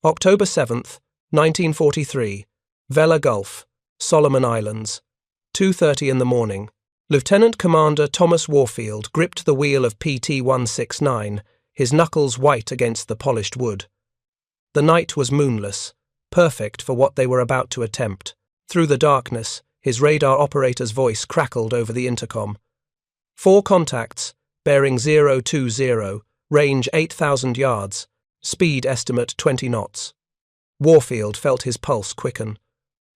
October 7th, 1943, Vella Gulf, Solomon Islands, 2:30 in the morning. Lieutenant Commander Thomas Warfield gripped the wheel of PT-169, his knuckles white against the polished wood. The night was moonless, perfect for what they were about to attempt. Through the darkness, his radar operator's voice crackled over the intercom. 4 contacts, bearing 020, range 8,000 yards, speed estimate 20 knots. Warfield felt his pulse quicken.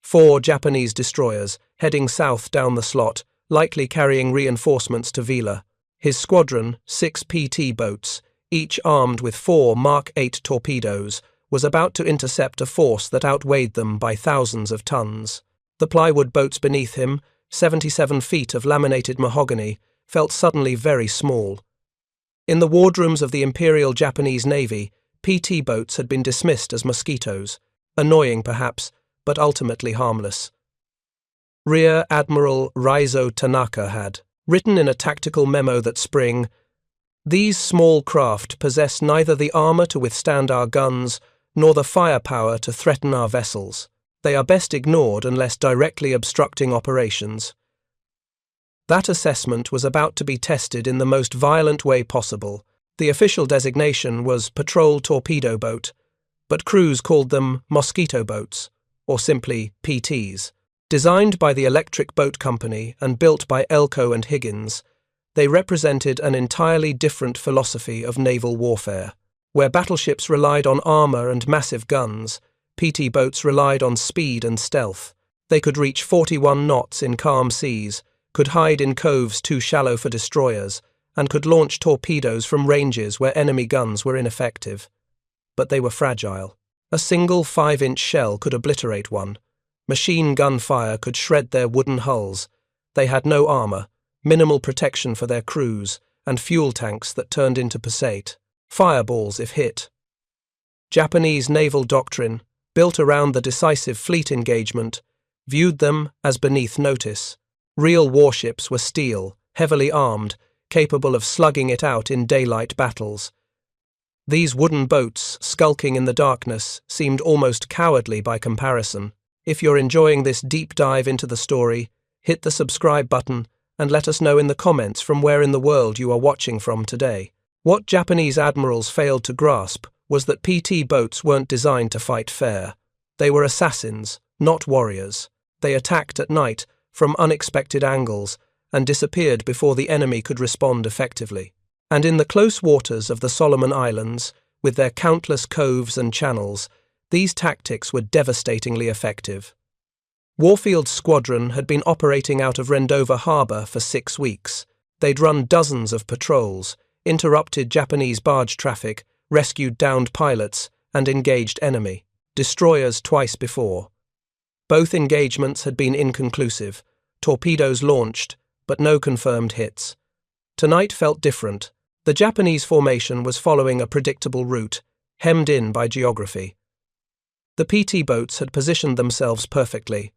4 Japanese destroyers, heading south down the slot, likely carrying reinforcements to Vella. His squadron, 6 PT boats, each armed with 4 Mark 8 torpedoes, was about to intercept a force that outweighed them by thousands of tons. The plywood boats beneath him, 77 feet of laminated mahogany, felt suddenly very small. In the wardrooms of the Imperial Japanese Navy, PT boats had been dismissed as mosquitoes, annoying perhaps, but ultimately harmless. Rear Admiral Raizo Tanaka had written in a tactical memo that spring, "These small craft possess neither the armour to withstand our guns nor the firepower to threaten our vessels. They are best ignored unless directly obstructing operations." That assessment was about to be tested in the most violent way possible. The official designation was patrol torpedo boat, but crews called them mosquito boats, or simply PTs. Designed by the Electric Boat Company and built by Elko and Higgins, they represented an entirely different philosophy of naval warfare. Where battleships relied on armour and massive guns, PT boats relied on speed and stealth. They could reach 41 knots in calm seas, could hide in coves too shallow for destroyers, and could launch torpedoes from ranges where enemy guns were ineffective. But they were fragile. A single 5-inch shell could obliterate one. Machine gun fire could shred their wooden hulls. They had no armour, minimal protection for their crews, and fuel tanks that turned into passate. Fireballs if hit. Japanese naval doctrine, built around the decisive fleet engagement, viewed them as beneath notice. Real warships were steel, heavily armed, capable of slugging it out in daylight battles. These wooden boats, skulking in the darkness, seemed almost cowardly by comparison. If you're enjoying this deep dive into the story, hit the subscribe button and let us know in the comments from where in the world you are watching from today. What Japanese admirals failed to grasp was that PT boats weren't designed to fight fair. They were assassins, not warriors. They attacked at night, from unexpected angles, and disappeared before the enemy could respond effectively. And in the close waters of the Solomon Islands, with their countless coves and channels, these tactics were devastatingly effective. Warfield's squadron had been operating out of Rendover Harbour for 6 weeks. They'd run dozens of patrols, interrupted Japanese barge traffic, rescued downed pilots, and engaged enemy destroyers twice before. Both engagements had been inconclusive, torpedoes launched, but no confirmed hits. Tonight felt different. The Japanese formation was following a predictable route, hemmed in by geography. The PT boats had positioned themselves perfectly.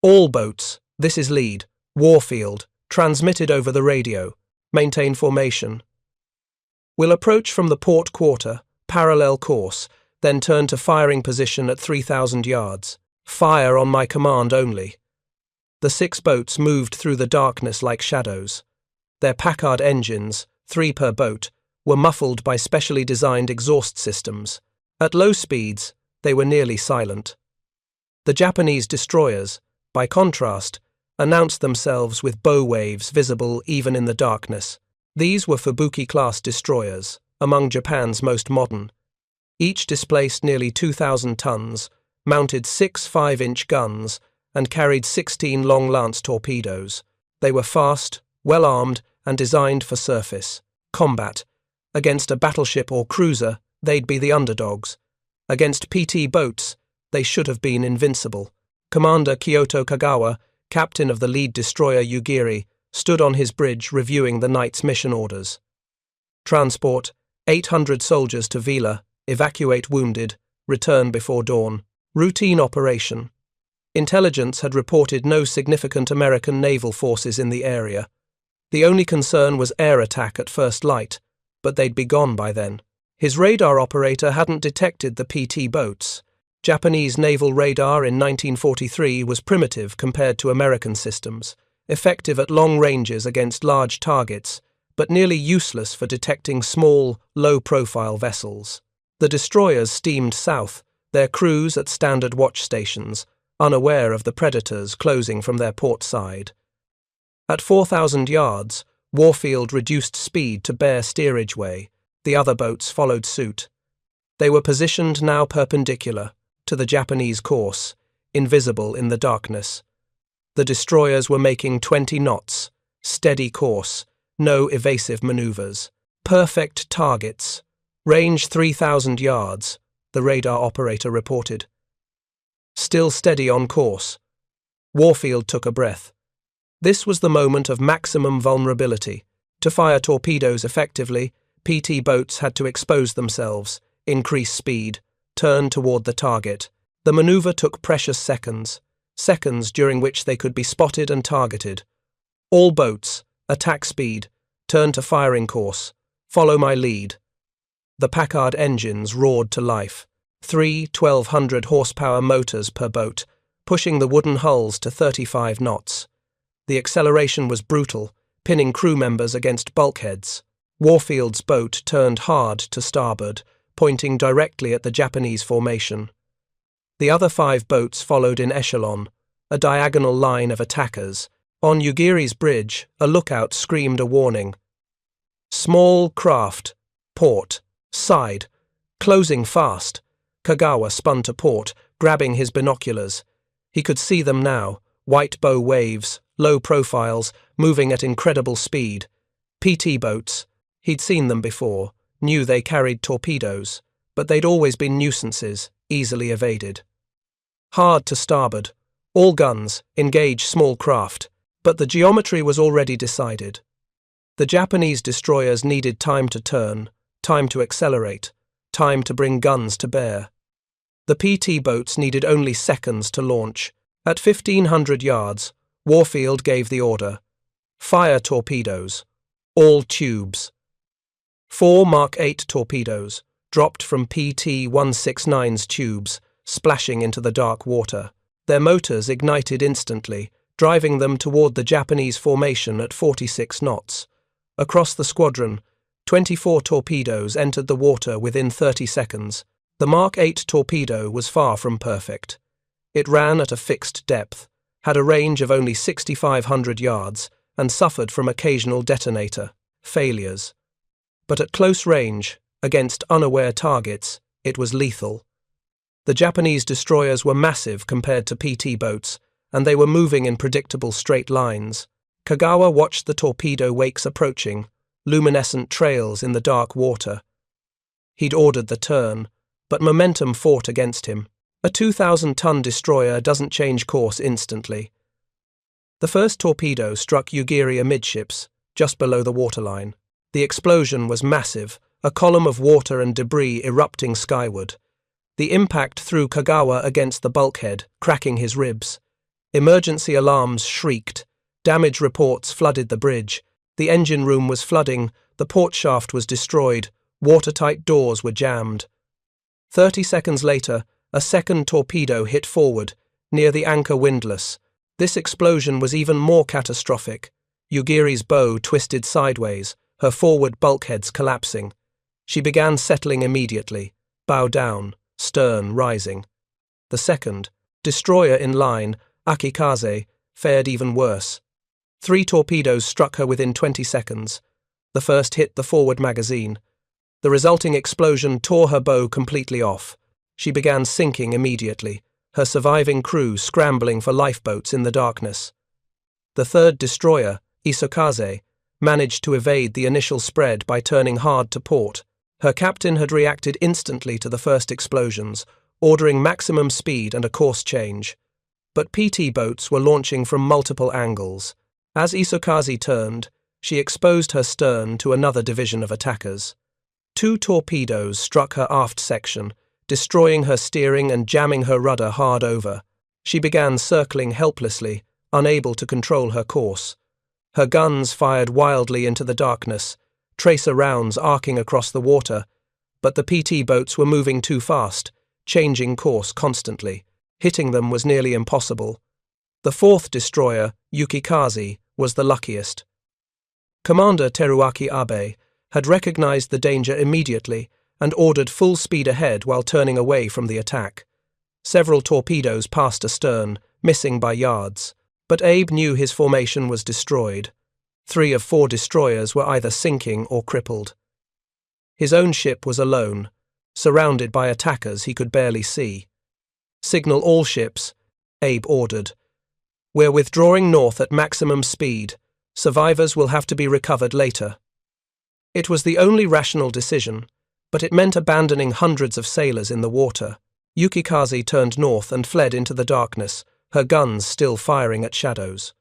"All boats, this is lead, Warfield, transmitted over the radio. Maintain formation. Will approach from the port quarter, parallel course, then turn to firing position at 3,000 yards. Fire on my command only." The 6 boats moved through the darkness like shadows. Their Packard engines, 3 per boat, were muffled by specially designed exhaust systems. At low speeds, they were nearly silent. The Japanese destroyers, by contrast, announced themselves with bow waves visible even in the darkness. These were Fubuki-class destroyers, among Japan's most modern. Each displaced nearly 2,000 tons, mounted 6 5-inch guns, and carried 16 long lance torpedoes. They were fast, well-armed, and designed for surface combat. Against a battleship or cruiser, they'd be the underdogs. Against PT boats, they should have been invincible. Commander Kyoto Kagawa, captain of the lead destroyer Yugiri, stood on his bridge reviewing the night's mission orders. Transport, 800 soldiers to Vella, evacuate wounded, return before dawn. Routine operation. Intelligence had reported no significant American naval forces in the area. The only concern was air attack at first light, but they'd be gone by then. His radar operator hadn't detected the PT boats. Japanese naval radar in 1943 was primitive compared to American systems, effective at long ranges against large targets, but nearly useless for detecting small, low-profile vessels. The destroyers steamed south, their crews at standard watch stations, unaware of the predators closing from their port side. At 4,000 yards, Warfield reduced speed to bare steerage way. The other boats followed suit. They were positioned now perpendicular to the Japanese course, invisible in the darkness. The destroyers were making 20 knots, steady course, no evasive maneuvers. Perfect targets. Range 3,000 yards, the radar operator reported. Still steady on course. Warfield took a breath. This was the moment of maximum vulnerability. To fire torpedoes effectively, PT boats had to expose themselves, increase speed, turn toward the target. The maneuver took precious seconds during which they could be spotted and targeted. All boats, attack speed, turn to firing course, follow my lead. The Packard engines roared to life. 3 1,200 horsepower motors per boat, pushing the wooden hulls to 35 knots. The acceleration was brutal, pinning crew members against bulkheads. Warfield's boat turned hard to starboard, pointing directly at the Japanese formation. The other 5 boats followed in echelon, a diagonal line of attackers. On Ugiri's bridge, a lookout screamed a warning. Small craft, port, side, closing fast. Kagawa spun to port, grabbing his binoculars. He could see them now, white bow waves, low profiles, moving at incredible speed. PT boats. He'd seen them before, knew they carried torpedoes, but they'd always been nuisances, easily evaded. Hard to starboard. All guns, engage small craft. But the geometry was already decided. The Japanese destroyers needed time to turn, time to accelerate, time to bring guns to bear. The PT boats needed only seconds to launch. At 1,500 yards, Warfield gave the order. Fire torpedoes. All tubes. 4 Mark 8 torpedoes dropped from PT-169's tubes, splashing into the dark water. Their motors ignited instantly, driving them toward the Japanese formation at 46 knots. Across the squadron, 24 torpedoes entered the water within 30 seconds. The Mark 8 torpedo was far from perfect. It ran at a fixed depth, had a range of only 6,500 yards, and suffered from occasional detonator failures. But at close range, against unaware targets, it was lethal. The Japanese destroyers were massive compared to PT boats, and they were moving in predictable straight lines. Kagawa watched the torpedo wakes approaching, luminescent trails in the dark water. He'd ordered the turn, but momentum fought against him. A 2,000-ton destroyer doesn't change course instantly. The first torpedo struck Ugiri amidships, just below the waterline. The explosion was massive, a column of water and debris erupting skyward. The impact threw Kagawa against the bulkhead, cracking his ribs. Emergency alarms shrieked. Damage reports flooded the bridge. The engine room was flooding, the port shaft was destroyed, watertight doors were jammed. 30 seconds later, a second torpedo hit forward, near the anchor windlass. This explosion was even more catastrophic. Ugiri's bow twisted sideways, her forward bulkheads collapsing. She began settling immediately, bow down, stern rising. The second, destroyer in line, Akikaze, fared even worse. 3 torpedoes struck her within 20 seconds. The first hit the forward magazine. The resulting explosion tore her bow completely off. She began sinking immediately, her surviving crew scrambling for lifeboats in the darkness. The third destroyer, Isokaze, managed to evade the initial spread by turning hard to port. Her captain had reacted instantly to the first explosions, ordering maximum speed and a course change. But PT boats were launching from multiple angles. As Isokaze turned, she exposed her stern to another division of attackers. 2 torpedoes struck her aft section, destroying her steering and jamming her rudder hard over. She began circling helplessly, unable to control her course. Her guns fired wildly into the darkness, tracer rounds arcing across the water. but the PT boats were moving too fast, changing course constantly. Hitting them was nearly impossible. The fourth destroyer, Yukikaze, was the luckiest. Commander Teruaki Abe had recognized the danger immediately and ordered full speed ahead while turning away from the attack. Several torpedoes passed astern, missing by yards, but Abe knew his formation was destroyed. 3 of 4 destroyers were either sinking or crippled. His own ship was alone, surrounded by attackers he could barely see. "Signal all ships," Abe ordered. "We're withdrawing north at maximum speed. Survivors will have to be recovered later." It was the only rational decision, but it meant abandoning hundreds of sailors in the water. Yukikaze turned north and fled into the darkness, her guns still firing at shadows.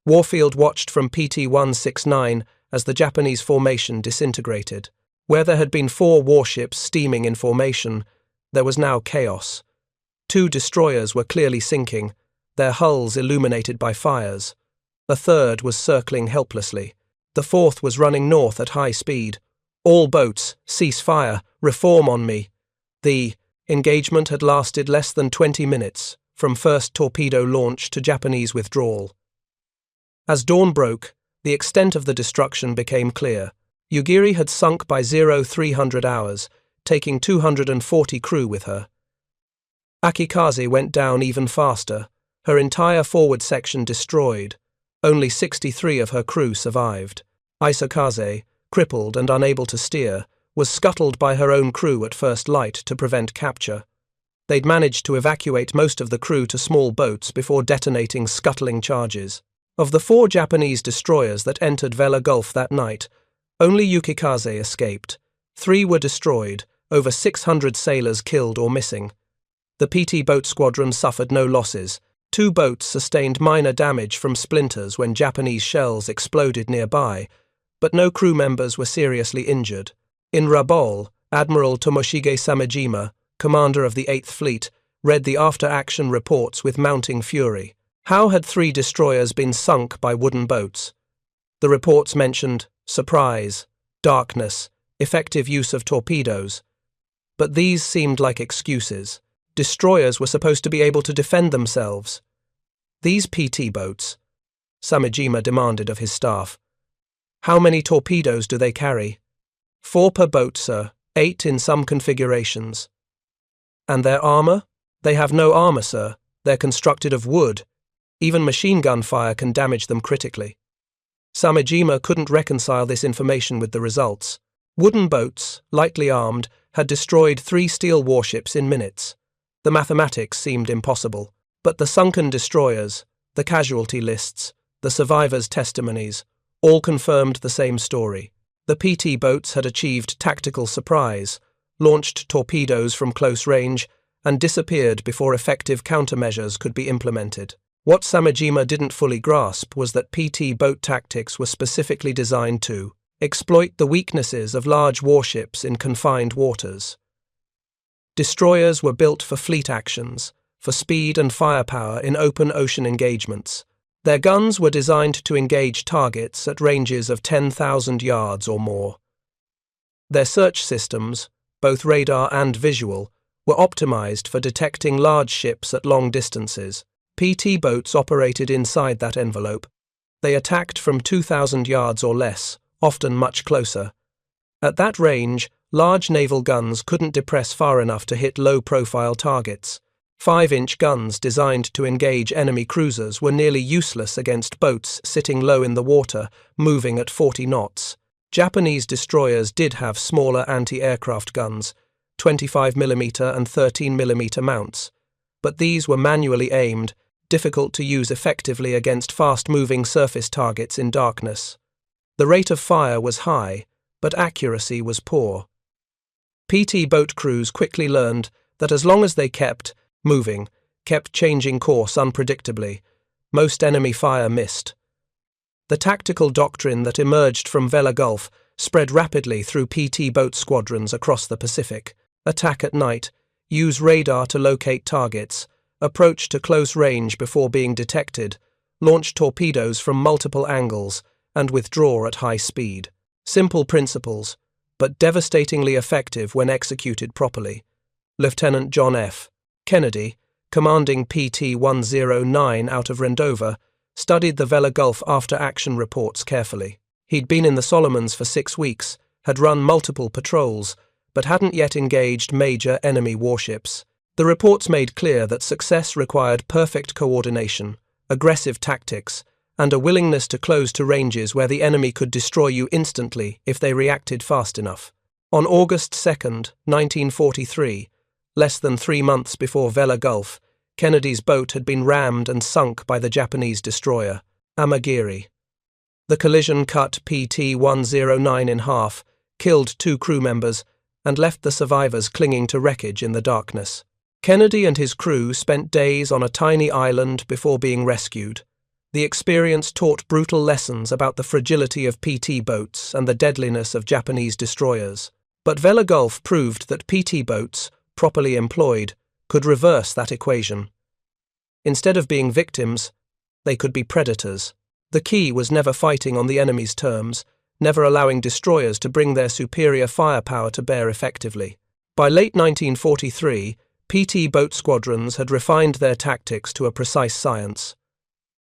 Warfield watched from PT-169 as the Japanese formation disintegrated. Where there had been 4 warships steaming in formation, there was now chaos. 2 destroyers were clearly sinking, their hulls illuminated by fires. A third was circling helplessly. The fourth was running north at high speed. "All boats, cease fire, reform on me." The engagement had lasted less than 20 minutes, from first torpedo launch to Japanese withdrawal. As dawn broke, the extent of the destruction became clear. Yugiri had sunk by 0300 hours, taking 240 crew with her. Akikaze went down even faster, her entire forward section destroyed. Only 63 of her crew survived. Isakaze, crippled and unable to steer, was scuttled by her own crew at first light to prevent capture. They'd managed to evacuate most of the crew to small boats before detonating scuttling charges. Of the 4 Japanese destroyers that entered Vella Gulf that night, only Yukikaze escaped. 3 were destroyed, over 600 sailors killed or missing. The PT boat squadron suffered no losses. 2 boats sustained minor damage from splinters when Japanese shells exploded nearby, but no crew members were seriously injured. In Rabaul, Admiral Tomoshige Samejima, commander of the 8th Fleet, read the after-action reports with mounting fury. How had 3 destroyers been sunk by wooden boats? The reports mentioned surprise, darkness, effective use of torpedoes. But these seemed like excuses. Destroyers were supposed to be able to defend themselves. "These PT boats," Samejima demanded of his staff. "How many torpedoes do they carry?" 4 per boat, sir, 8 in some configurations." "And their armour?" "They have no armour, sir. They're constructed of wood. Even machine gun fire can damage them critically." Samejima couldn't reconcile this information with the results. Wooden boats, lightly armed, had destroyed 3 steel warships in minutes. The mathematics seemed impossible, but the sunken destroyers, the casualty lists, the survivors' testimonies, all confirmed the same story. The PT boats had achieved tactical surprise, launched torpedoes from close range, and disappeared before effective countermeasures could be implemented. What Samejima didn't fully grasp was that PT boat tactics were specifically designed to exploit the weaknesses of large warships in confined waters. Destroyers were built for fleet actions, for speed and firepower in open ocean engagements. Their guns were designed to engage targets at ranges of 10,000 yards or more. Their search systems, both radar and visual, were optimized for detecting large ships at long distances. PT boats operated inside that envelope. They attacked from 2,000 yards or less, often much closer. At that range, large naval guns couldn't depress far enough to hit low-profile targets. 5-inch guns designed to engage enemy cruisers were nearly useless against boats sitting low in the water, moving at 40 knots. Japanese destroyers did have smaller anti-aircraft guns, 25mm and 13mm mounts, but these were manually aimed, difficult to use effectively against fast-moving surface targets in darkness. The rate of fire was high, but accuracy was poor. PT boat crews quickly learned that as long as they kept moving, kept changing course unpredictably, most enemy fire missed. The tactical doctrine that emerged from Vella Gulf spread rapidly through PT boat squadrons across the Pacific. Attack at night, use radar to locate targets, approach to close range before being detected, launch torpedoes from multiple angles, and withdraw at high speed. Simple principles, but devastatingly effective when executed properly. Lieutenant John F. Kennedy, commanding PT-109 out of Rendova, studied the Vella Gulf after-action reports carefully. He'd been in the Solomons for 6 weeks, had run multiple patrols, but hadn't yet engaged major enemy warships. The reports made clear that success required perfect coordination, aggressive tactics, and a willingness to close to ranges where the enemy could destroy you instantly if they reacted fast enough. On August 2, 1943, less than 3 months before Vella Gulf, Kennedy's boat had been rammed and sunk by the Japanese destroyer, Amagiri. The collision cut PT-109 in half, killed 2 crew members, and left the survivors clinging to wreckage in the darkness. Kennedy and his crew spent days on a tiny island before being rescued. The experience taught brutal lessons about the fragility of PT boats and the deadliness of Japanese destroyers. But Vella Gulf proved that PT boats, properly employed, could reverse that equation. Instead of being victims, they could be predators. The key was never fighting on the enemy's terms, never allowing destroyers to bring their superior firepower to bear effectively. By late 1943, PT boat squadrons had refined their tactics to a precise science.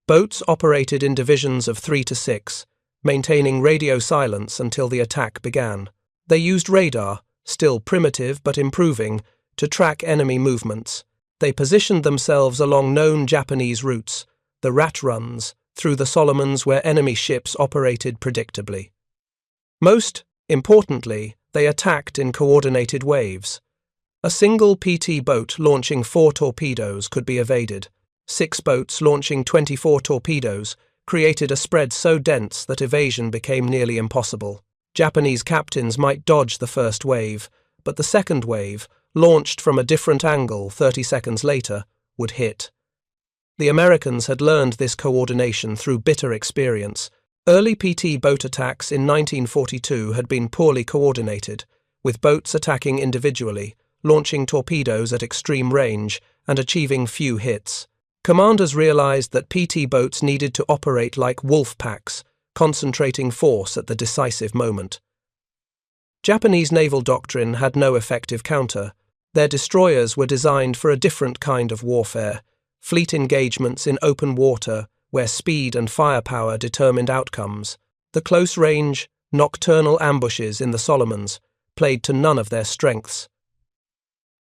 Boats operated in divisions of 3 to 6, maintaining radio silence until the attack began. They used radar, still primitive but improving, to track enemy movements. They positioned themselves along known Japanese routes, the rat runs, through the Solomons where enemy ships operated predictably. Most importantly, they attacked in coordinated waves. A single PT boat launching 4 torpedoes could be evaded. 6 boats launching 24 torpedoes created a spread so dense that evasion became nearly impossible. Japanese captains might dodge the first wave, but the second wave, launched from a different angle 30 seconds later, would hit. The Americans had learned this coordination through bitter experience. Early PT boat attacks in 1942 had been poorly coordinated, with boats attacking individually, launching torpedoes at extreme range, and achieving few hits. Commanders realized that PT boats needed to operate like wolf packs, concentrating force at the decisive moment. Japanese naval doctrine had no effective counter. Their destroyers were designed for a different kind of warfare, fleet engagements in open water where speed and firepower determined outcomes. The close-range, nocturnal ambushes in the Solomons played to none of their strengths.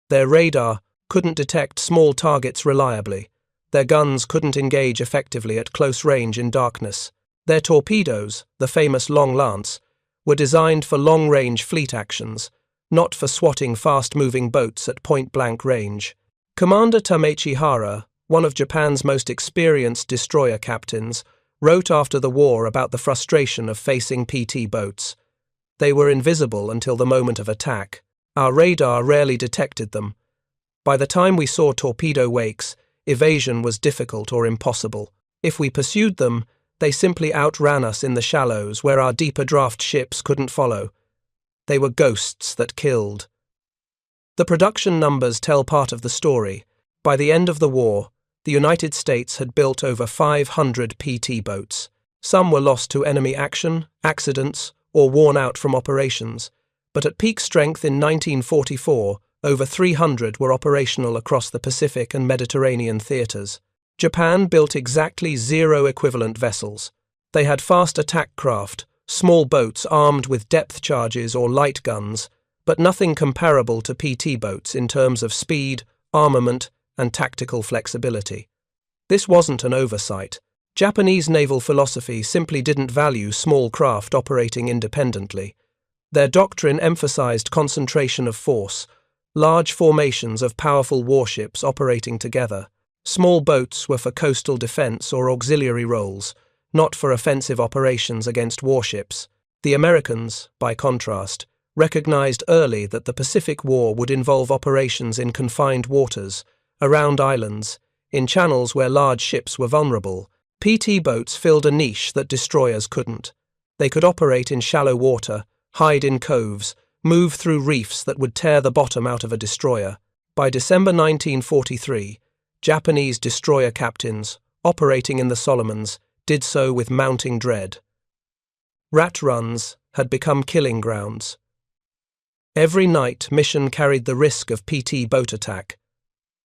Their radar couldn't detect small targets reliably. Their guns couldn't engage effectively at close range in darkness. Their torpedoes, the famous long lance, were designed for long-range fleet actions, not for swatting fast-moving boats at point-blank range. Commander Tamechi Hara, one of Japan's most experienced destroyer captains, wrote after the war about the frustration of facing PT boats. They were invisible until the moment of attack. Our radar rarely detected them. By the time we saw torpedo wakes, evasion was difficult or impossible. If we pursued them, they simply outran us in the shallows where our deeper draft ships couldn't follow. They were ghosts that killed. The production numbers tell part of the story. By the end of the war, the United States had built over 500 PT boats. Some were lost to enemy action, accidents, or worn out from operations, but at peak strength in 1944, over 300 were operational across the Pacific and Mediterranean theaters. Japan built exactly 0 equivalent vessels. They had fast attack craft, small boats armed with depth charges or light guns, but nothing comparable to PT boats in terms of speed, armament, and tactical flexibility. This wasn't an oversight. Japanese naval philosophy simply didn't value small craft operating independently. Their doctrine emphasized concentration of force, large formations of powerful warships operating together. Small boats were for coastal defense or auxiliary roles, not for offensive operations against warships. The Americans, by contrast, recognized early that the Pacific War would involve operations in confined waters, around islands, in channels where large ships were vulnerable. PT boats filled a niche that destroyers couldn't. They could operate in shallow water, hide in coves, move through reefs that would tear the bottom out of a destroyer. By December 1943, Japanese destroyer captains, operating in the Solomons, did so with mounting dread. Rat runs had become killing grounds. Every night, mission carried the risk of PT boat attack.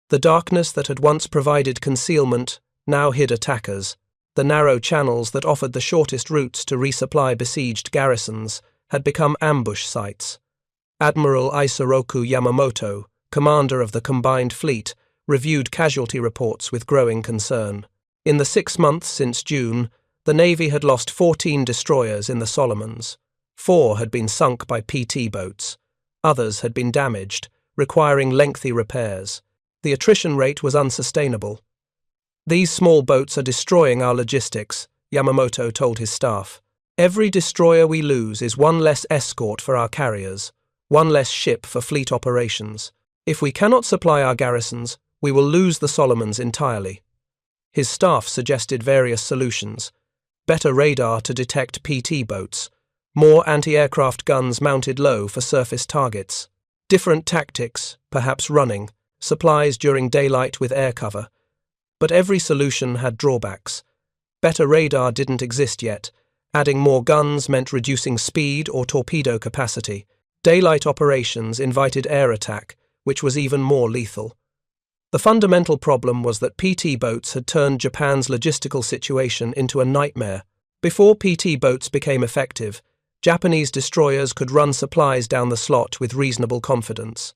The darkness that had once provided concealment now hid attackers. The narrow channels that offered the shortest routes to resupply besieged garrisons had become ambush sites. Admiral Isoroku Yamamoto, commander of the combined fleet, reviewed casualty reports with growing concern. In the 6 months since June, the Navy had lost 14 destroyers in the Solomons. 4 had been sunk by PT boats. Others had been damaged, requiring lengthy repairs. The attrition rate was unsustainable. "These small boats are destroying our logistics," Yamamoto told his staff. "Every destroyer we lose is one less escort for our carriers, one less ship for fleet operations. If we cannot supply our garrisons, we will lose the Solomons entirely." His staff suggested various solutions: better radar to detect PT boats, more anti-aircraft guns mounted low for surface targets, different tactics, perhaps running, supplies during daylight with air cover. But every solution had drawbacks. Better radar didn't exist yet. Adding more guns meant reducing speed or torpedo capacity. Daylight operations invited air attack, which was even more lethal. The fundamental problem was that PT boats had turned Japan's logistical situation into a nightmare. Before PT boats became effective, Japanese destroyers could run supplies down the slot with reasonable confidence.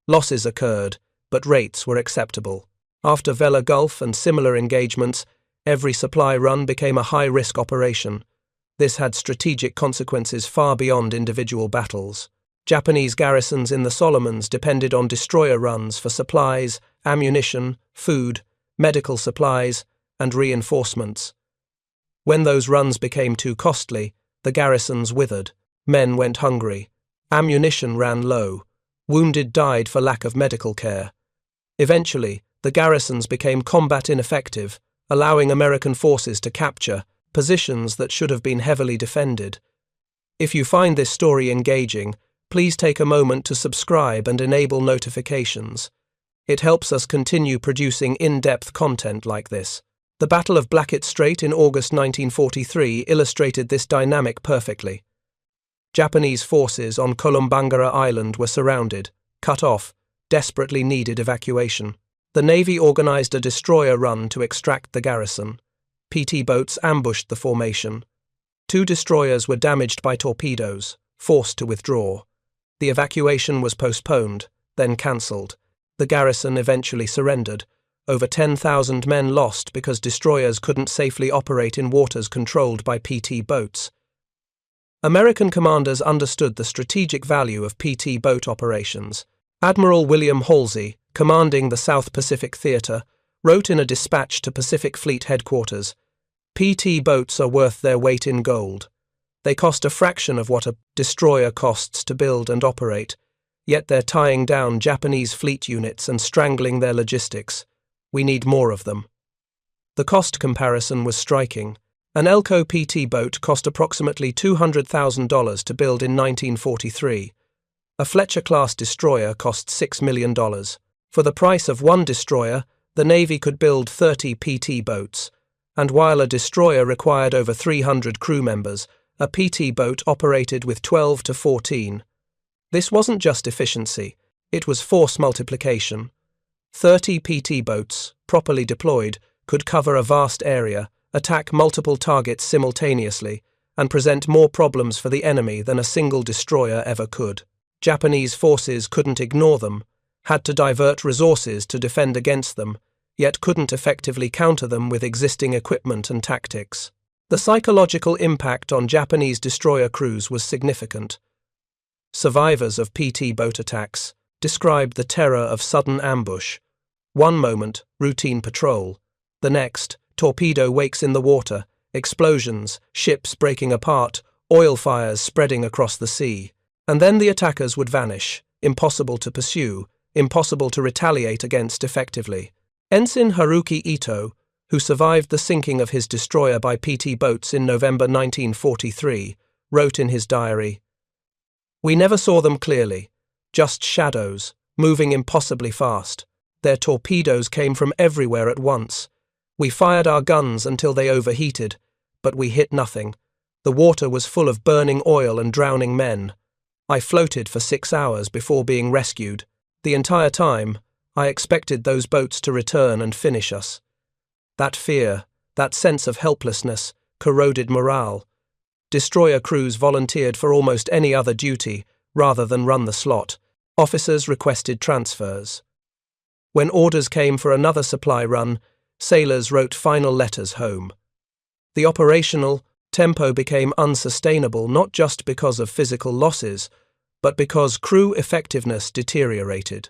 Losses occurred, but rates were acceptable. After Vella Gulf and similar engagements, every supply run became a high-risk operation. This had strategic consequences far beyond individual battles. Japanese garrisons in the Solomons depended on destroyer runs for supplies, ammunition, food, medical supplies, and reinforcements. When those runs became too costly, the garrisons withered. Men went hungry. Ammunition ran low. Wounded died for lack of medical care. Eventually, the garrisons became combat ineffective, allowing American forces to capture positions that should have been heavily defended. If you find this story engaging, please take a moment to subscribe and enable notifications. It helps us continue producing in-depth content like this. The Battle of Blackett Strait in August 1943 illustrated this dynamic perfectly. Japanese forces on Kolombangara Island were surrounded, cut off, desperately needed evacuation. The Navy organized a destroyer run to extract the garrison. PT boats ambushed the formation. 2 destroyers were damaged by torpedoes, forced to withdraw. The evacuation was postponed, then cancelled. The garrison eventually surrendered. Over 10,000 men lost because destroyers couldn't safely operate in waters controlled by PT boats. American commanders understood the strategic value of PT boat operations. Admiral William Halsey, commanding the South Pacific Theater, wrote in a dispatch to Pacific Fleet Headquarters, "PT boats are worth their weight in gold. They cost a fraction of what a destroyer costs to build and operate, yet they're tying down Japanese fleet units and strangling their logistics. We need more of them." The cost comparison was striking. An Elco PT boat cost approximately $200,000 to build in 1943. A Fletcher-class destroyer cost $6 million. For the price of one destroyer, the Navy could build 30 PT boats, and while a destroyer required over 300 crew members, a PT boat operated with 12 to 14. This wasn't just efficiency, it was force multiplication. 30 PT boats, properly deployed, could cover a vast area, attack multiple targets simultaneously, and present more problems for the enemy than a single destroyer ever could. Japanese forces couldn't ignore them, had to divert resources to defend against them, yet couldn't effectively counter them with existing equipment and tactics. The psychological impact on Japanese destroyer crews was significant. Survivors of PT boat attacks described the terror of sudden ambush. One moment, routine patrol. The next, torpedo wakes in the water, explosions, ships breaking apart, oil fires spreading across the sea. And then the attackers would vanish, impossible to pursue, impossible to retaliate against effectively. Ensign Haruki Ito, who survived the sinking of his destroyer by PT boats in November 1943, wrote in his diary, "We never saw them clearly, just shadows, moving impossibly fast. Their torpedoes came from everywhere at once. We fired our guns until they overheated, but we hit nothing. The water was full of burning oil and drowning men. I floated for 6 hours before being rescued. The entire time, I expected those boats to return and finish us. That fear, that sense of helplessness, corroded morale. Destroyer crews volunteered for almost any other duty rather than run the slot. Officers requested transfers. When orders came for another supply run, sailors wrote final letters home. The operational tempo became unsustainable not just because of physical losses, but because crew effectiveness deteriorated.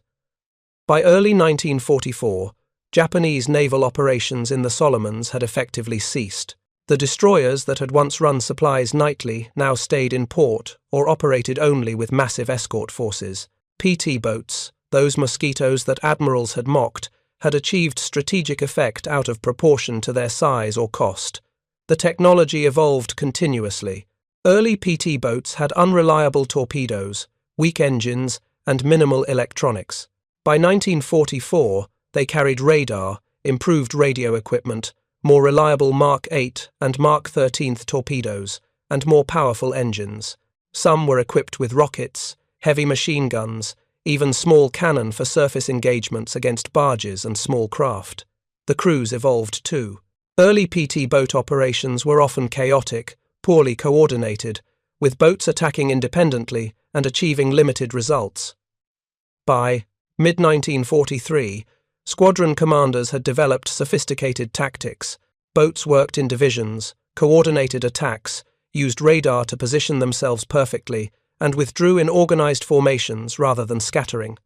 By early 1944, Japanese naval operations in the Solomons had effectively ceased. The destroyers that had once run supplies nightly now stayed in port or operated only with massive escort forces. PT boats, those mosquitoes that admirals had mocked, had achieved strategic effect out of proportion to their size or cost. The technology evolved continuously. Early PT boats had unreliable torpedoes, weak engines, and minimal electronics. By 1944, they carried radar, improved radio equipment, more reliable Mark 8 and Mark 13 torpedoes, and more powerful engines. Some were equipped with rockets, heavy machine guns, even small cannon for surface engagements against barges and small craft. The crews evolved too. Early PT boat operations were often chaotic, poorly coordinated, with boats attacking independently and achieving limited results. By mid-1943, squadron commanders had developed sophisticated tactics. Boats worked in divisions, coordinated attacks, used radar to position themselves perfectly, and withdrew in organized formations rather than scattering.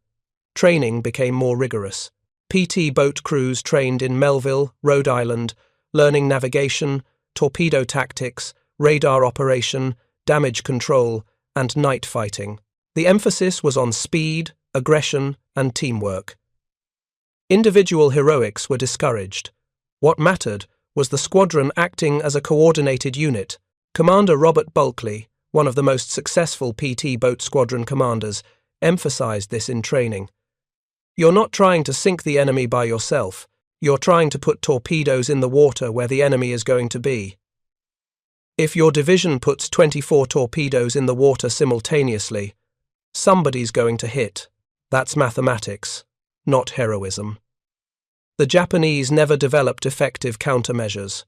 Training became more rigorous. PT boat crews trained in Melville, Rhode Island, learning navigation, torpedo tactics, radar operation, damage control, and night fighting. The emphasis was on speed, aggression, and teamwork. Individual heroics were discouraged. What mattered was the squadron acting as a coordinated unit. Commander Robert Bulkley, one of the most successful PT boat squadron commanders, emphasized this in training. You're not trying to sink the enemy by yourself. You're trying to put torpedoes in the water where the enemy is going to be. If your division puts 24 torpedoes in the water simultaneously, somebody's going to hit. That's mathematics, not heroism. The Japanese never developed effective countermeasures.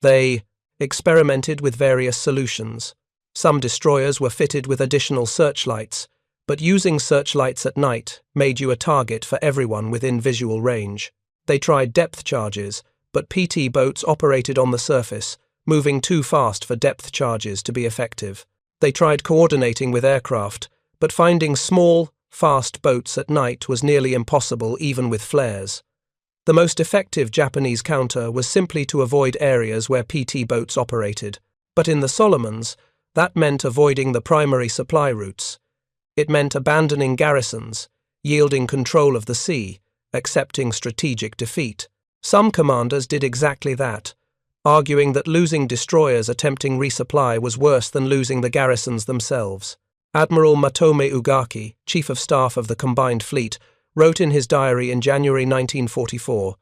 They experimented with various solutions. Some destroyers were fitted with additional searchlights, but using searchlights at night made you a target for everyone within visual range. They tried depth charges, but PT boats operated on the surface, moving too fast for depth charges to be effective. They tried coordinating with aircraft, but finding small, fast boats at night was nearly impossible even with flares. The most effective Japanese counter was simply to avoid areas where PT boats operated, but in the Solomons, that meant avoiding the primary supply routes. It meant abandoning garrisons, yielding control of the sea, accepting strategic defeat. Some commanders did exactly that, arguing that losing destroyers attempting resupply was worse than losing the garrisons themselves. Admiral Matome Ugaki, Chief of Staff of the Combined Fleet, wrote in his diary in January 1944,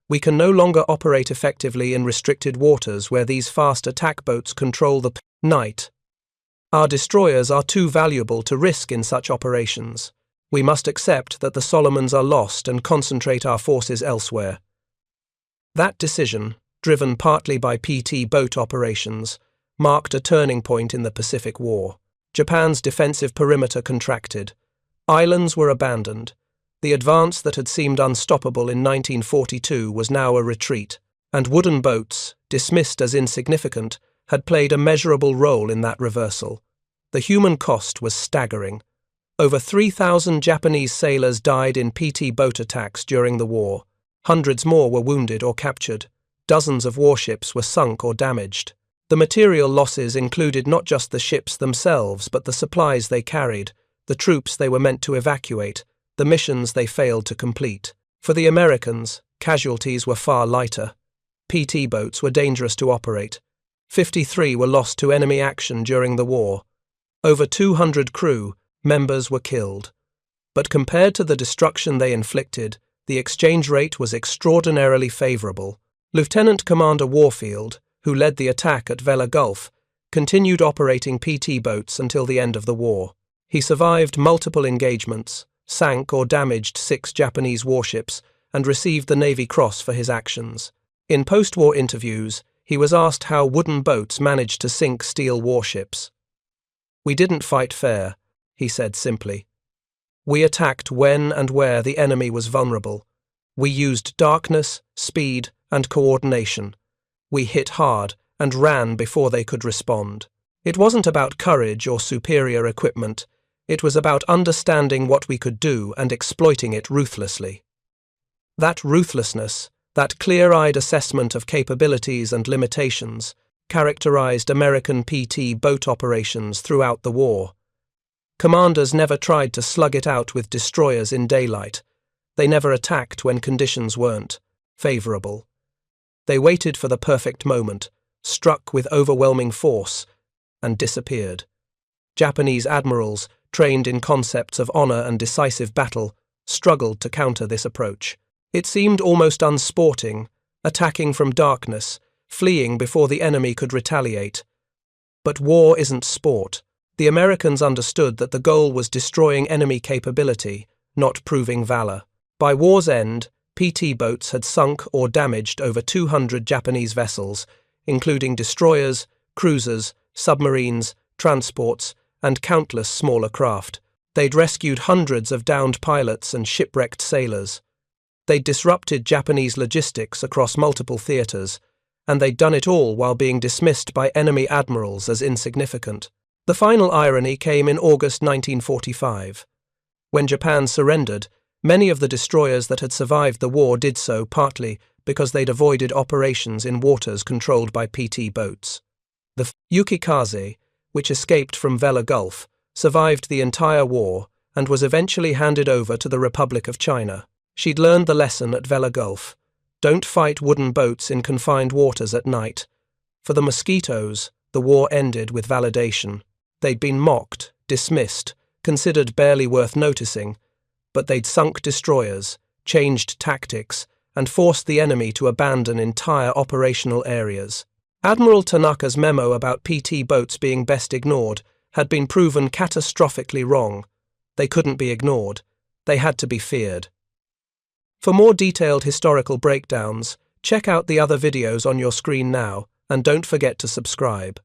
"We can no longer operate effectively in restricted waters where these fast attack boats control the night. Our destroyers are too valuable to risk in such operations. We must accept that the Solomons are lost and concentrate our forces elsewhere." That decision, driven partly by PT boat operations, marked a turning point in the Pacific War. Japan's defensive perimeter contracted. Islands were abandoned. The advance that had seemed unstoppable in 1942 was now a retreat, and wooden boats, dismissed as insignificant, had played a measurable role in that reversal. The human cost was staggering. Over 3,000 Japanese sailors died in PT boat attacks during the war. Hundreds more were wounded or captured. Dozens of warships were sunk or damaged. The material losses included not just the ships themselves, but the supplies they carried, the troops they were meant to evacuate, the missions they failed to complete. For the Americans, casualties were far lighter. PT boats were dangerous to operate. 53 were lost to enemy action during the war. Over 200 crew members were killed. But compared to the destruction they inflicted, the exchange rate was extraordinarily favorable. Lieutenant Commander Warfield, who led the attack at Vella Gulf, continued operating PT boats until the end of the war. He survived multiple engagements, sank or damaged 6 Japanese warships, and received the Navy Cross for his actions. In post-war interviews, he was asked how wooden boats managed to sink steel warships. "We didn't fight fair," he said simply. "We attacked when and where the enemy was vulnerable. We used darkness, speed, and coordination. We hit hard and ran before they could respond." It wasn't about courage or superior equipment. It was about understanding what we could do and exploiting it ruthlessly. That ruthlessness, that clear-eyed assessment of capabilities and limitations, characterized American PT boat operations throughout the war. Commanders never tried to slug it out with destroyers in daylight. They never attacked when conditions weren't favorable. They waited for the perfect moment, struck with overwhelming force, and disappeared. Japanese admirals, trained in concepts of honor and decisive battle, struggled to counter this approach. It seemed almost unsporting, attacking from darkness, fleeing before the enemy could retaliate. But war isn't sport. The Americans understood that the goal was destroying enemy capability, not proving valor. By war's end, PT boats had sunk or damaged over 200 Japanese vessels, including destroyers, cruisers, submarines, transports, and countless smaller craft. They'd rescued hundreds of downed pilots and shipwrecked sailors. They'd disrupted Japanese logistics across multiple theaters, and they'd done it all while being dismissed by enemy admirals as insignificant. The final irony came in August 1945. When Japan surrendered, many of the destroyers that had survived the war did so partly because they'd avoided operations in waters controlled by PT boats. The Yukikaze, which escaped from Vella Gulf, survived the entire war and was eventually handed over to the Republic of China. She'd learned the lesson at Vella Gulf. Don't fight wooden boats in confined waters at night. For the mosquitoes, the war ended with validation. They'd been mocked, dismissed, considered barely worth noticing, but they'd sunk destroyers, changed tactics, and forced the enemy to abandon entire operational areas. Admiral Tanaka's memo about PT boats being best ignored had been proven catastrophically wrong. They couldn't be ignored. They had to be feared. For more detailed historical breakdowns, check out the other videos on your screen now, and don't forget to subscribe.